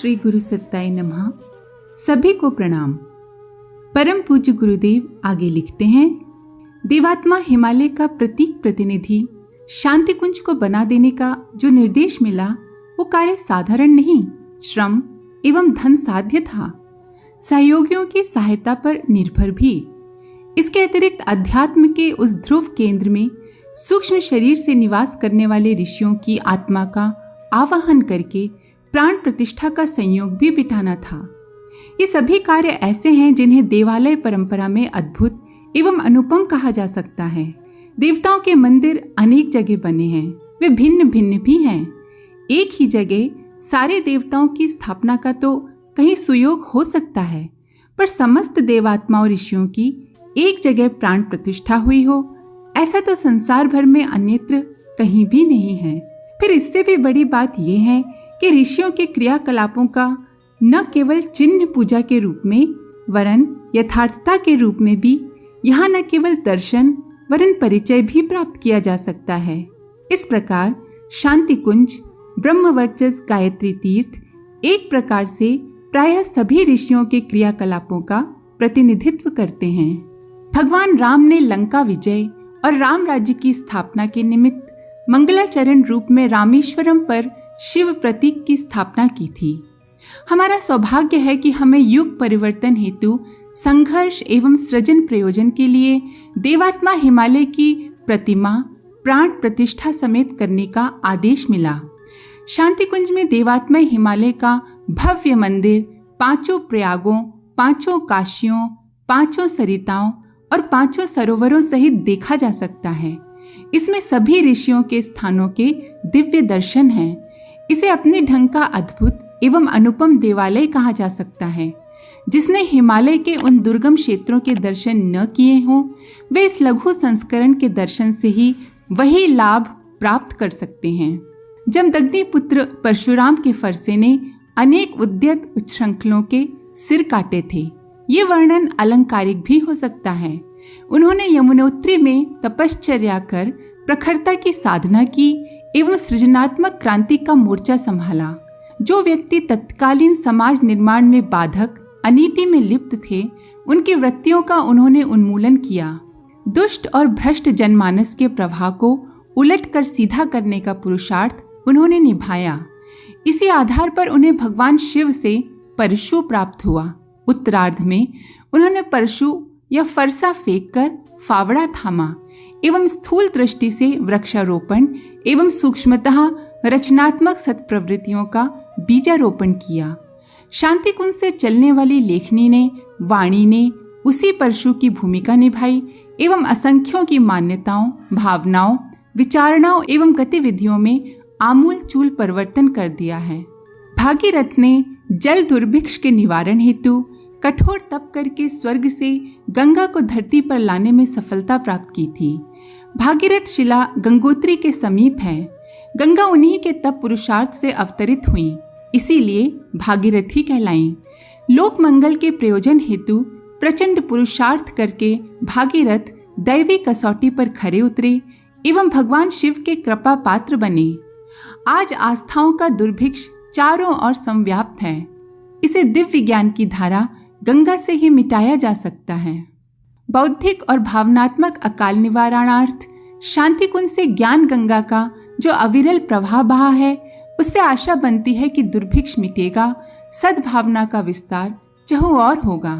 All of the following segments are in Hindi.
श्री गुरु सत्ताय नमः। सभी को प्रणाम। परम पूज्य गुरुदेव आगे लिखते हैं, देवात्मा हिमालय का प्रतीक प्रतिनिधि शांति कुंज को बना देने का जो निर्देश मिला वो कार्य साधारण नहीं, श्रम एवं धन साध्य था, सहयोगियों की सहायता पर निर्भर भी। इसके अतिरिक्त अध्यात्म के उस ध्रुव केंद्र में सूक्ष्म शरीर से निवास करने वाले ऋषियों की आत्मा का आवाहन करके प्राण प्रतिष्ठा का संयोग भी बिठाना था। ये सभी कार्य ऐसे हैं जिन्हें देवालय परंपरा में अद्भुत एवं अनुपम कहा जा सकता है। देवताओं के मंदिर अनेक जगह बने हैं, वे भिन्न भिन्न भी हैं। एक ही जगह सारे देवताओं की स्थापना का तो कहीं सुयोग हो सकता है, पर समस्त देवात्माओं ऋषियों की एक जगह प्राण प्रतिष्ठा हुई हो, ऐसा तो संसार भर में अन्यत्र कहीं भी नहीं है। फिर इससे भी बड़ी बात यह है कि ऋषियों के क्रियाकलापों का न केवल चिन्ह पूजा के रूप में वरन यथार्थता के रूप में भी यहाँ न केवल दर्शन वरन परिचय भी प्राप्त किया जा सकता है। इस प्रकार शांति कुंज, ब्रह्मवर्चस गायत्री तीर्थ एक प्रकार से प्रायः सभी ऋषियों के क्रियाकलापों का प्रतिनिधित्व करते हैं। भगवान राम ने लंका विजय और राम राज्य की स्थापना के निमित्त मंगलाचरण रूप में रामेश्वरम पर शिव प्रतीक की स्थापना की थी। हमारा सौभाग्य है कि हमें युग परिवर्तन हेतु संघर्ष एवं सृजन प्रयोजन के लिए देवात्मा हिमालय की प्रतिमा प्राण प्रतिष्ठा समेत करने का आदेश मिला। शांति कुंज में देवात्मा हिमालय का भव्य मंदिर 5 प्रयागों, 5 काशियों, 5 सरिताओं और 5 सरोवरों सहित देखा जा सकता है। इसमें सभी ऋषियों के स्थानों के दिव्य दर्शन हैं। इसे अपने ढंग का अद्भुत एवं अनुपम देवालय कहा जा सकता है। जिसने हिमालय के उन दुर्गम क्षेत्रों के दर्शन न किए हों, वे इस लघु संस्करण के दर्शन से ही वही लाभ प्राप्त कर सकते हैं। जमदग्नि पुत्र परशुराम के फरसे ने अनेक उद्यत उच्छृंखलों के सिर काटे थे। ये वर्णन अलंकारिक भी हो सकता है। उन्होंने यमुनोत्री में तपश्चर्या कर प्रखरता की साधना की एवं सृजनात्मक क्रांति का मोर्चा संभाला। जो व्यक्ति तत्कालीन समाज निर्माण में बाधक अनीति में लिप्त थे, उनकी वृत्तियों का उन्होंने उन्मूलन किया। दुष्ट और भ्रष्ट जनमानस के प्रवाह को उलट कर सीधा करने का पुरुषार्थ उन्होंने निभाया। इसी आधार पर उन्हें भगवान शिव से परशु प्राप्त हुआ। उत्तरार्ध में उन्होंने परशु या फरसा फेंक कर फावड़ा थामा एवं स्थूल दृष्टि से वृक्षारोपण एवं सूक्ष्मतः रचनात्मक सत्प्रवृत्तियों का बीजारोपण किया। शांति कुंज से चलने वाली लेखनी ने, वाणी ने उसी परशु की भूमिका निभाई एवं असंख्यों की मान्यताओं, भावनाओं, विचारणाओं एवं गतिविधियों में आमूल चूल परिवर्तन कर दिया है। भागीरथ ने जल दुर्भिक्ष के निवारण हेतु कठोर तप करके स्वर्ग से गंगा को धरती पर लाने में सफलता प्राप्त की थी। भागीरथ शिला गंगोत्री के समीप है। गंगा उन्हीं के तप पुरुषार्थ से अवतरित हुई, इसीलिए भागीरथी कहलाईं। लोक मंगल के प्रयोजन हेतु प्रचंड पुरुषार्थ करके भागीरथ दैवी कसौटी पर खरे उतरे एवं भगवान शिव के कृपा पात्र बने। आज आस्थाओं का दुर्भिक्ष चारों ओर संव्याप्त है। इसे दिव्य ज्ञान की धारा गंगा से ही मिटाया जा सकता है। बौद्धिक और भावनात्मक अकाल निवारणार्थ शांति कुंज से ज्ञान गंगा का जो अविरल प्रवाह बहा है, उससे आशा बनती है कि दुर्भिक्ष मिटेगा, सद्भावना का विस्तार चहुओर होगा।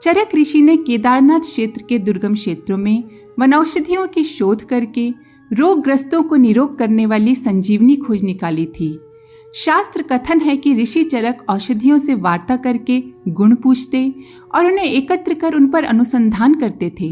चरक ऋषि ने केदारनाथ क्षेत्र के दुर्गम क्षेत्रों में वनौषधियों की शोध करके रोगग्रस्तों को निरोग करने वाली संजीवनी खोज निकाली थी। शास्त्र कथन है कि ऋषि चरक औषधियों से वार्ता करके गुण पूछते और उन्हें एकत्र कर उन पर अनुसंधान करते थे।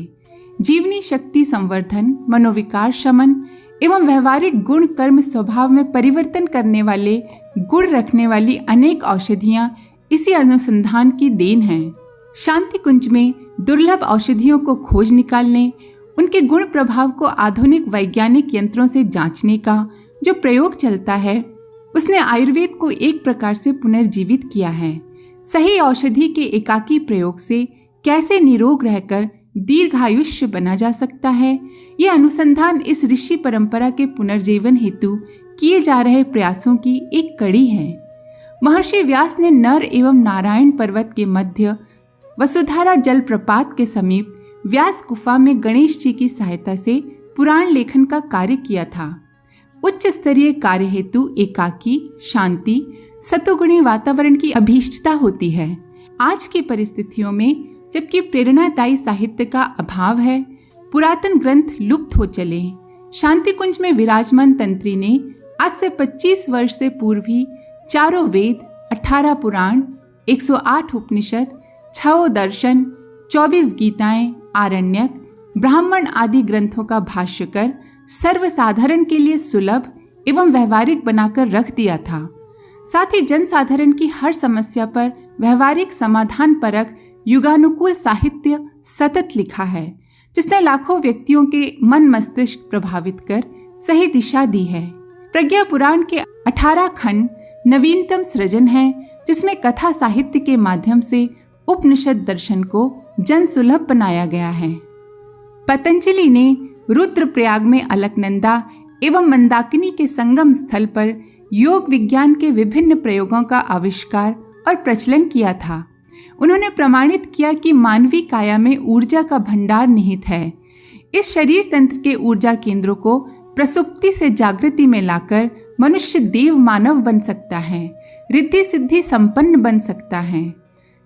जीवनी शक्ति संवर्धन, मनोविकार शमन एवं व्यवहारिक गुण कर्म स्वभाव में परिवर्तन करने वाले गुण रखने वाली अनेक औषधियां इसी अनुसंधान की देन हैं। शांति कुंज में दुर्लभ औषधियों को खोज निकालने, उनके गुण प्रभाव को आधुनिक वैज्ञानिक यंत्रों से जांचने का जो प्रयोग चलता है, उसने आयुर्वेद को एक प्रकार से पुनर्जीवित किया है। सही औषधि के एकाकी प्रयोग से कैसे निरोग रहकर दीर्घायुष्य बना जा सकता है, यह अनुसंधान इस ऋषि परंपरा के पुनर्जीवन हेतु किए जा रहे प्रयासों की एक कड़ी है। महर्षि व्यास ने नर एवं नारायण पर्वत के मध्य वसुधारा जलप्रपात के समीप व्यास गुफा में गणेश जी की सहायता से पुराण लेखन का कार्य किया था। उच्च स्तरीय कार्य हेतु एकाकी, शांति, सतोगुणी वातावरण की अभीष्टता होती है। आज की परिस्थितियों में जबकि प्रेरणादायी साहित्य का अभाव है, पुरातन ग्रंथ लुप्त हो चले, शांति कुंज में विराजमान तंत्री ने आज से 25 वर्ष से पूर्व ही 4 वेद, 18 पुराण, 108 उपनिषद, 6 दर्शन, 24 गीताएं, आरण्यक, ब्राह्मण आदि ग्रंथों का भाष्य कर सर्वसाधारण के लिए सुलभ एवं व्यवहारिक बनाकर रख दिया था। साथ ही जनसाधारण की हर समस्या पर व्यवहारिक समाधान परक युगानुकूल साहित्य सतत लिखा है, जिसने लाखों व्यक्तियों के मन मस्तिष्क प्रभावित कर सही दिशा दी है। प्रज्ञा पुराण के 18 खंड नवीनतम सृजन है, जिसमें कथा साहित्य के माध्यम से उपनिषद दर्शन को जन सुलभ बनाया गया है। पतंजलि ने रुद्रप्रयाग में अलकनंदा एवं मंदाकिनी के संगम स्थल पर योग विज्ञान के विभिन्न प्रयोगों का आविष्कार और प्रचलन किया था। उन्होंने प्रमाणित किया कि मानवीय काया में ऊर्जा का भंडार निहित है। इस शरीर तंत्र के ऊर्जा केंद्रों को प्रसुप्ति से जागृति में लाकर मनुष्य देव मानव बन सकता है, रिद्धि सिद्धि संपन्न बन सकता है।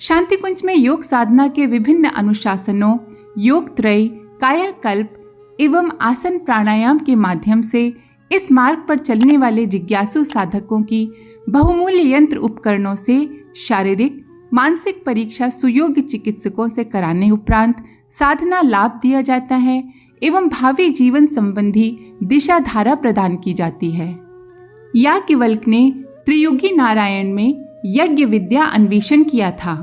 शांति कुंज में योग साधना के विभिन्न अनुशासनों, योग त्रय, कायाकल्प एवं आसन प्राणायाम के माध्यम से इस मार्ग पर चलने वाले जिज्ञासु साधकों की बहुमूल्य यंत्र उपकरणों से शारीरिक मानसिक परीक्षा सुयोग्य चिकित्सकों से कराने उपरांत साधना लाभ दिया जाता है एवं भावी जीवन संबंधी दिशा धारा प्रदान की जाती है। याज्ञवल्क्य ने त्रियुगी नारायण में यज्ञ विद्या अन्वेषण किया था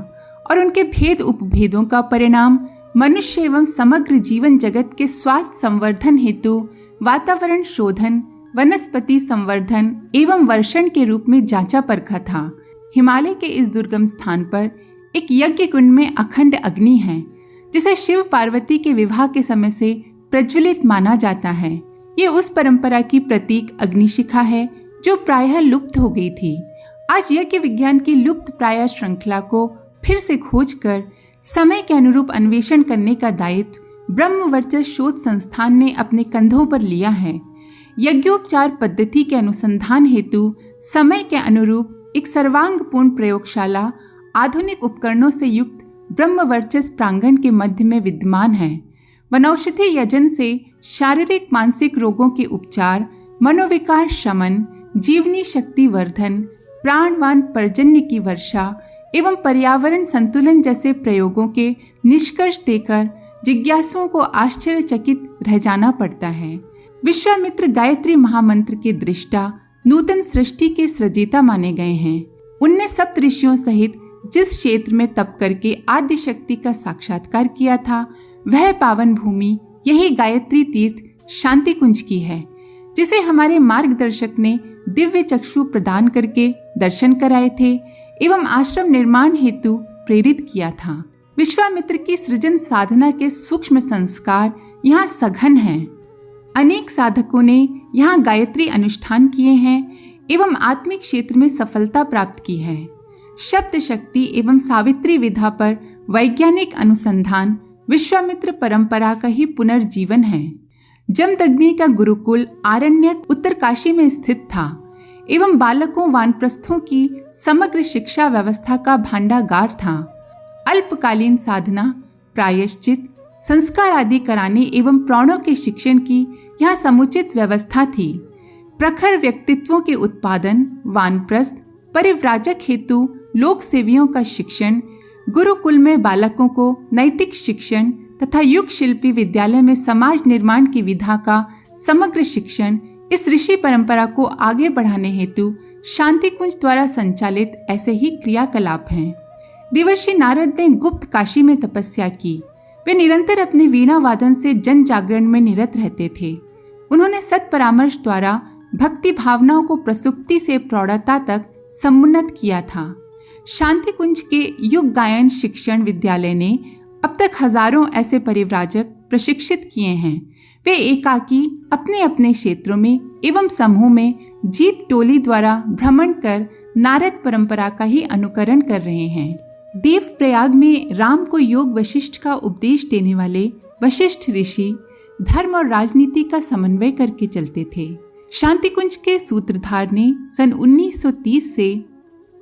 और उनके भेद उपभेदों का परिणाम मनुष्य एवं समग्र जीवन जगत के स्वास्थ्य संवर्धन हेतु वातावरण शोधन, वनस्पति संवर्धन एवं वर्षण के रूप में जांचा परखा था। हिमालय के इस दुर्गम स्थान पर एक यज्ञ कुंड में अखंड अग्नि है, जिसे शिव पार्वती के विवाह के समय से प्रज्वलित माना जाता है। ये उस परंपरा की प्रतीक अग्निशिखा है जो प्रायः लुप्त हो गई थी। आज यज्ञ विज्ञान की लुप्त प्राय श्रृंखला को फिर से खोज कर समय के अनुरूप अन्वेषण करने का दायित्व ब्रह्मवर्चस्व शोध संस्थान ने अपने कंधों पर लिया है। यज्ञोपचार पद्धति के अनुसंधान हेतु समय के अनुरूप एक सर्वांगपूर्ण प्रयोगशाला आधुनिक उपकरणों से युक्त ब्रह्मवर्चस्व प्रांगण के मध्य में विद्यमान है। वनौषधि यजन से शारीरिक मानसिक रोगों के उपचार, मनोविकार शमन, जीवनी शक्ति वर्धन, प्राणवान पर्जन्य की वर्षा एवं पर्यावरण संतुलन जैसे प्रयोगों के निष्कर्ष देकर जिज्ञासुओं को आश्चर्यचकित रह जाना पड़ता है। विश्वामित्र गायत्री महामंत्र के दृष्टा नूतन सृष्टि के सृजेता माने गए हैं। उनने सप्तऋषियों सहित जिस क्षेत्र में तप करके आद्य शक्ति का साक्षात्कार किया था, वह पावन भूमि यही गायत्री तीर्थ शांति कुंज की है, जिसे हमारे मार्गदर्शक ने दिव्य चक्षु प्रदान करके दर्शन कराए थे एवं आश्रम निर्माण हेतु प्रेरित किया था। विश्वामित्र की सृजन साधना के सूक्ष्म संस्कार यहाँ सघन हैं। अनेक साधकों ने यहाँ गायत्री अनुष्ठान किए हैं एवं आत्मिक क्षेत्र में सफलता प्राप्त की है। शब्द शक्ति एवं सावित्री विधा पर वैज्ञानिक अनुसंधान विश्वामित्र परंपरा का ही पुनर्जीवन है। जमदग्नि का गुरुकुल आरण्यक उत्तरकाशी में स्थित था एवं बालकों वानप्रस्थों की समग्र शिक्षा व्यवस्था का भांडागार था। अल्पकालीन साधना, प्रायश्चित, संस्कार आदि कराने एवं प्राणों के शिक्षण की यहाँ समुचित व्यवस्था थी। प्रखर व्यक्तित्वों के उत्पादन, वानप्रस्थ, परिव्राजक हेतु लोक सेवियों का शिक्षण, गुरुकुल में बालकों को नैतिक शिक्षण तथा युग शिल्पी विद्यालय में समाज निर्माण की विधा का समग्र शिक्षण इस ऋषि परंपरा को आगे बढ़ाने हेतु शांति कुंज द्वारा संचालित ऐसे ही क्रियाकलाप हैं। देवर्षि नारद ने गुप्त काशी में तपस्या की। वे निरंतर अपने वीणा वादन से जन जागरण में निरत रहते थे। उन्होंने सत परामर्श द्वारा भक्ति भावनाओं को प्रसुप्ति से प्रौढ़ता तक समुन्नत किया था। शांति कुंज के युग गायन शिक्षण विद्यालय ने अब तक हजारों ऐसे परिव्राजक प्रशिक्षित किए हैं। वे एकाकी अपने अपने क्षेत्रों में एवं समूह में जीप टोली द्वारा भ्रमण कर नारद परंपरा का ही अनुकरण कर रहे हैं। देवप्रयाग में राम को योग वशिष्ठ का उपदेश देने वाले वशिष्ठ ऋषि धर्म और राजनीति का समन्वय करके चलते थे। शांतिकुंज के सूत्रधार ने सन 1930 से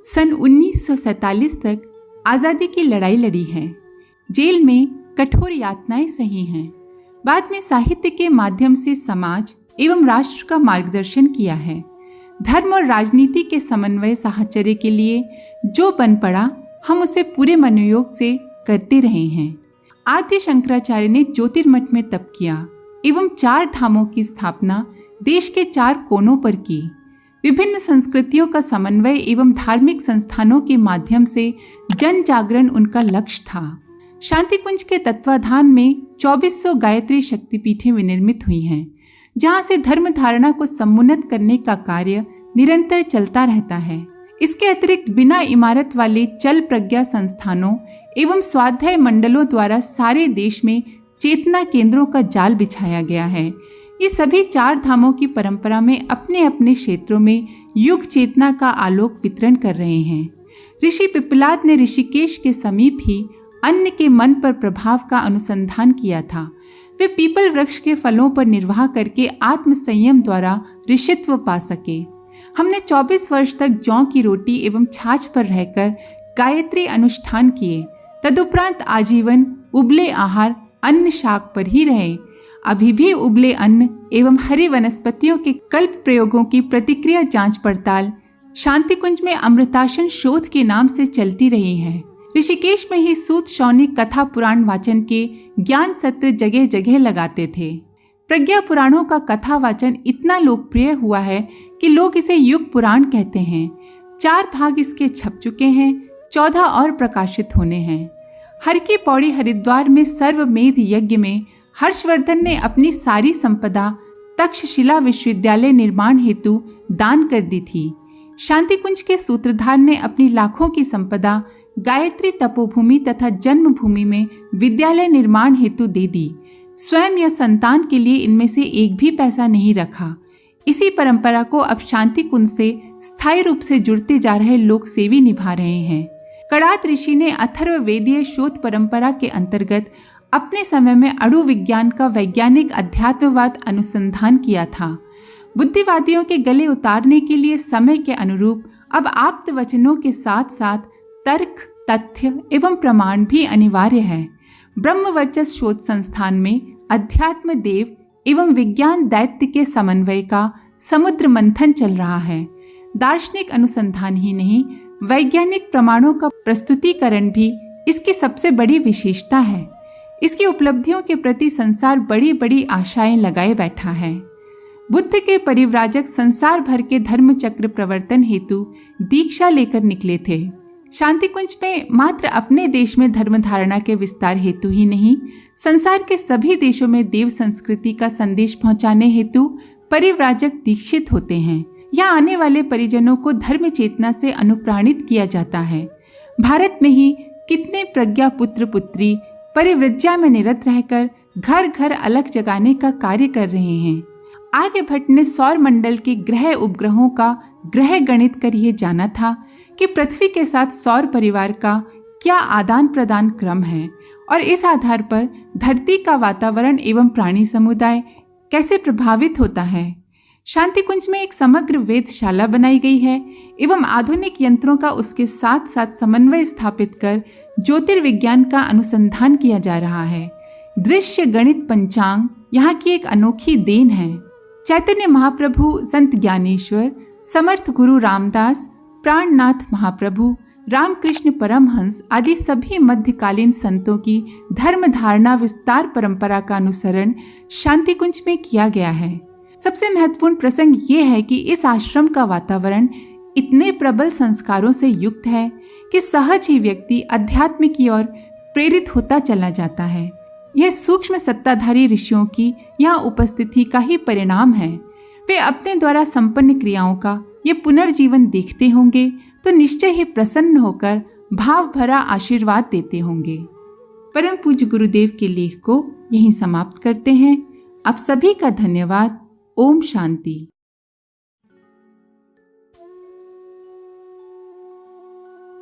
सन 1947 तक आजादी की लड़ाई लड़ी है। जेल में कठोर यातनाएं सही हैं। बाद में साहित्य के माध्यम से समाज एवं राष्ट्र का मार्गदर्शन किया है। धर्म और राजनीति के समन्वय साहचर्य के लिए जो बन पड़ा, हम उसे पूरे मनोयोग से करते रहे हैं। आद्य शंकराचार्य ने ज्योतिर्मठ में तप किया एवं 4 धामों की स्थापना देश के 4 कोनों पर की। विभिन्न संस्कृतियों का समन्वय एवं धार्मिक संस्थानों के माध्यम से जन जागरण उनका लक्ष्य था। शांतिकुंज के तत्वाधान में 2400 गायत्री शक्तिपीठें विनिर्मित हुई हैं, जहां से धर्म धारणा को समुन्नत करने का कार्य निरंतर चलता रहता है। इसके अतिरिक्त बिना इमारत वाले चल प्रज्ञा संस्थानों एवं स्वाध्याय मंडलों द्वारा सारे देश में चेतना केंद्रों का जाल बिछाया गया है। ये सभी 4 धामों की परंपरा में अपने अपने क्षेत्रों में युग चेतना का आलोक वितरण कर रहे हैं। ऋषि पिप्पलाद ने ऋषिकेश के समीप ही अन्य के मन पर प्रभाव का अनुसंधान किया था। वे पीपल वृक्ष के फलों पर निर्वाह करके आत्म संयम द्वारा ऋषित्व पा सके। हमने 24 वर्ष तक जौ की रोटी एवं छाछ पर रहकर गायत्री अनुष्ठान किए। तदुपरांत आजीवन उबले आहार अन्न शाक पर ही रहे। अभी भी उबले अन्न एवं हरी वनस्पतियों के कल्प प्रयोगों की प्रतिक्रिया जांच पड़ताल शांतिकुंज में अमृतासन शोध के नाम से चलती रही है। ऋषिकेश में ही सूत शौनिक कथा पुराण वाचन के ज्ञान सत्र जगह जगह लगाते थे। प्रज्ञा पुराणों का कथा वाचन इतना लोकप्रिय हुआ है कि लोग इसे युग पुराण कहते हैं। 4 भाग इसके छप चुके हैं, 14 और प्रकाशित होने हैं। हर की पौड़ी हरिद्वार में सर्वमेध यज्ञ में हर्षवर्धन ने अपनी सारी संपदा तक्षशिला विश्वविद्यालय निर्माण हेतु दान कर दी थी। शांतिकुंज के सूत्रधार ने अपनी लाखों की संपदा गायत्री तपोभूमि तथा जन्मभूमि में विद्यालय निर्माण हेतु दे दी। स्वयं या संतान के लिए इनमें से एक भी पैसा नहीं रखा। इसी परंपरा को अब शांतिकुंज से स्थायी रूप से जुड़ते जा रहे लोग सेवी निभा रहे हैं। कड़ात ऋषि ने अथर्ववेदीय शोध परंपरा के अंतर्गत अपने समय में अणु विज्ञान का वैज्ञानिक अध्यात्मवाद अनुसंधान किया था। बुद्धिवादियों के गले उतारने के लिए समय के अनुरूप अब आप्त वचनों के साथ साथ तर्क, तथ्य एवं प्रमाण भी अनिवार्य है। ब्रह्मवर्चस शोध संस्थान में अध्यात्म, देव एवं विज्ञान दैत्य के समन्वय का समुद्र मंथन चल रहा है। दार्शनिक अनुसंधान ही नहीं, वैज्ञानिक प्रमाणों का प्रस्तुतिकरण भी इसकी सबसे बड़ी विशेषता है। इसकी उपलब्धियों के प्रति संसार बड़ी बड़ी आशाएं लगाए बैठा है। बुद्ध के परिव्राजक संसार भर के धर्म चक्र प्रवर्तन हेतु दीक्षा लेकर निकले थे। शांतिकुंज में मात्र अपने देश में धर्म धारणा के विस्तार हेतु ही नहीं, संसार के सभी देशों में देव संस्कृति का संदेश पहुंचाने हेतु परिव्राजक दीक्षित होते हैं। यहाँ आने वाले परिजनों को धर्म चेतना से अनुप्राणित किया जाता है। भारत में ही कितने प्रज्ञा पुत्र पुत्री परिव्रज्या में निरत रहकर घर घर अलग जगाने का कार्य कर रहे हैं। आर्यभट्ट ने सौर मंडल के ग्रह उपग्रहों का ग्रह गणित कर यह जाना था कि पृथ्वी के साथ सौर परिवार का क्या आदान प्रदान क्रम है और इस आधार पर धरती का वातावरण एवं प्राणी समुदाय कैसे प्रभावित होता है। शांतिकुंज में एक समग्र वेधशाला बनाई गई है एवं आधुनिक यंत्रों का उसके साथ साथ समन्वय स्थापित कर ज्योतिर्विज्ञान का अनुसंधान किया जा रहा है। दृश्य गणित पंचांग यहाँ की एक अनोखी देन है। चैतन्य महाप्रभु, संत ज्ञानेश्वर, समर्थ गुरु रामदास, प्राणनाथ महाप्रभु, रामकृष्ण परमहंस आदि सभी मध्यकालीन संतों की धर्म धारणा विस्तार परंपरा का अनुसरण शांतिकुंज में किया गया है। सबसे महत्वपूर्ण प्रसंग ये है कि इस आश्रम का वातावरण इतने प्रबल संस्कारों से युक्त है कि सहज ही व्यक्ति अध्यात्म की ओर प्रेरित होता चला जाता है। यह सूक्ष्म सत्ताधारी ऋषियों की यहाँ उपस्थिति का ही परिणाम है। वे अपने द्वारा संपन्न क्रियाओं का ये पुनर्जीवन देखते होंगे तो निश्चय ही प्रसन्न होकर भाव भरा आशीर्वाद देते होंगे। परम पूज्य गुरुदेव के लेख को यहीं समाप्त करते हैं। आप सभी का धन्यवाद। ओम शांति।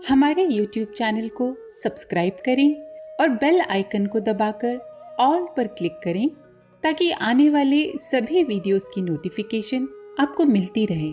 हमारे YouTube चैनल को सब्सक्राइब करें और बेल आइकन को दबाकर ऑल पर क्लिक करें ताकि आने वाले सभी वीडियोस की नोटिफिकेशन आपको मिलती रहे।